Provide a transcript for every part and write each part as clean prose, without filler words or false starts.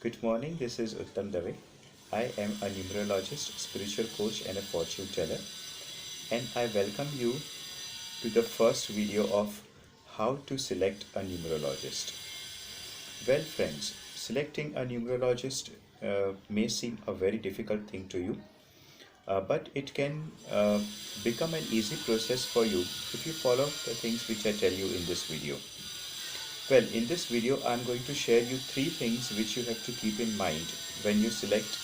Good morning, this is Uttam Dave. I am a numerologist, spiritual coach, and a fortune teller, and I welcome you to the first video of how to select a numerologist. Well, friends, selecting a numerologist may seem a very difficult thing to you, but it can become an easy process for you if you follow the things which I tell you in this video. Well, in this video, I'm going to share you three things which you have to keep in mind when you select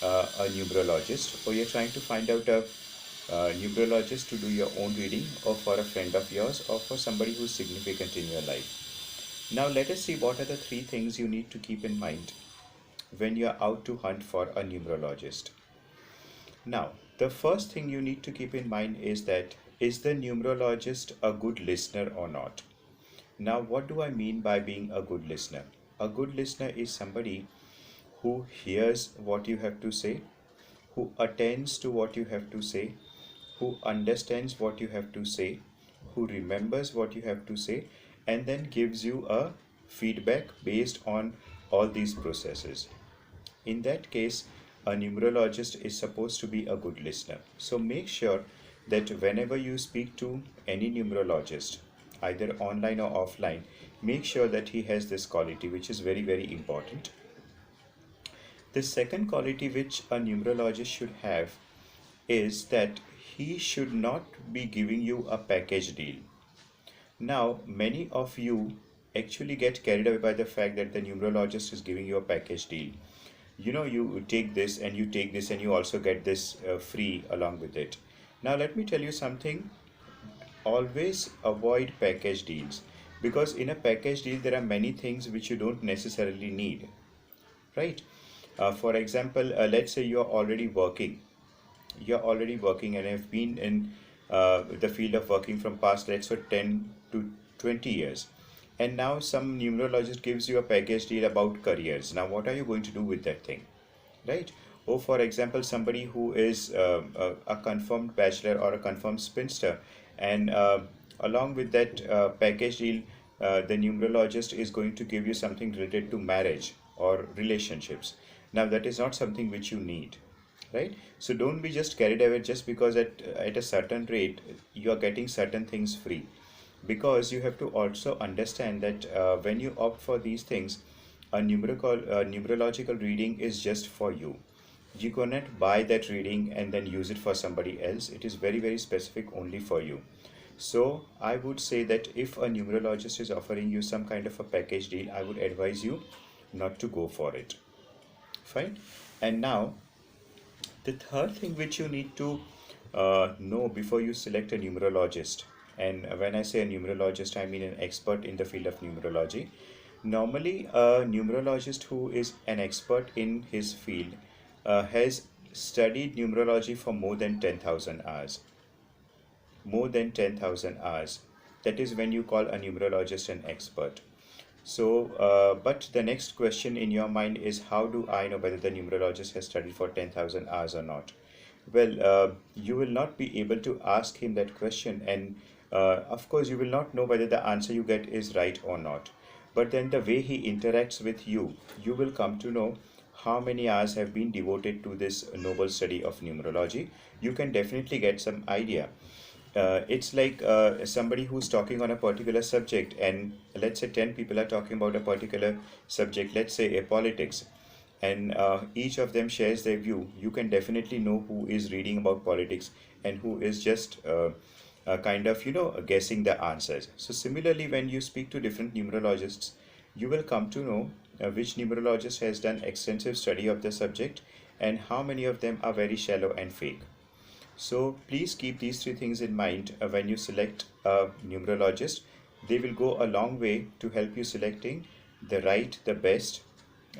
a numerologist, or you're trying to find out a numerologist to do your own reading, or for a friend of yours, or for somebody who's significant in your life. Now, let us see what are the three things you need to keep in mind when you're out to hunt for a numerologist. Now, the first thing you need to keep in mind is that, is the numerologist a good listener or not? Now, what do I mean by being a good listener? A good listener is somebody who hears what you have to say, who attends to what you have to say, who understands what you have to say, who remembers what you have to say, and then gives you a feedback based on all these processes. In that case, a numerologist is supposed to be a good listener. So make sure that whenever you speak to any numerologist, either online or offline, make sure that he has this quality, which is very, very important. The second quality which a numerologist should have is that he should not be giving you a package deal. Now, many of you actually get carried away by the fact that the numerologist is giving you a package deal. You know, you take this and you take this and you also get this free along with it. Now, let me tell you something. Always avoid package deals, because in a package deal there are many things which you don't necessarily need, right? For example, let's say you're already working and have been in the field of working from past, let's say 10 to 20 years, and now some numerologist gives you a package deal about careers. Now what are you going to do with that thing, right? Or for example, somebody who is a confirmed bachelor or a confirmed spinster, and along with that package deal, the numerologist is going to give you something related to marriage or relationships. Now that is not something which you need, right? So don't be just carried away just because at a certain rate you are getting certain things free, because you have to also understand that when you opt for these things, a numerological reading is just for you. You cannot buy that reading and then use it for somebody else. It is very, very specific only for you. So I would say that if a numerologist is offering you some kind of a package deal, I would advise you not to go for it. Fine. And now the third thing which you need to know before you select a numerologist, and when I say a numerologist, I mean an expert in the field of numerology. Normally, a numerologist who is an expert in his field has studied numerology for more than 10,000 hours. More than 10,000 hours. That is when you call a numerologist an expert. So, but the next question in your mind is, how do I know whether the numerologist has studied for 10,000 hours or not? Well, you will not be able to ask him that question, and of course, you will not know whether the answer you get is right or not. But then the way he interacts with you, you will come to know how many hours have been devoted to this noble study of numerology. You can definitely get some idea. It's like somebody who's talking on a particular subject, and let's say 10 people are talking about a particular subject, let's say a politics, and each of them shares their view. You can definitely know who is reading about politics and who is just kind of, guessing the answers. So similarly, when you speak to different numerologists, you will come to know which numerologist has done extensive study of the subject and how many of them are very shallow and fake. So please keep these three things in mind when you select a numerologist. They will go a long way to help you selecting the right, the best,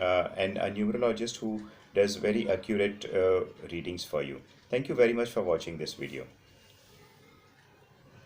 and a numerologist who does very accurate readings for you. Thank you very much for watching this video.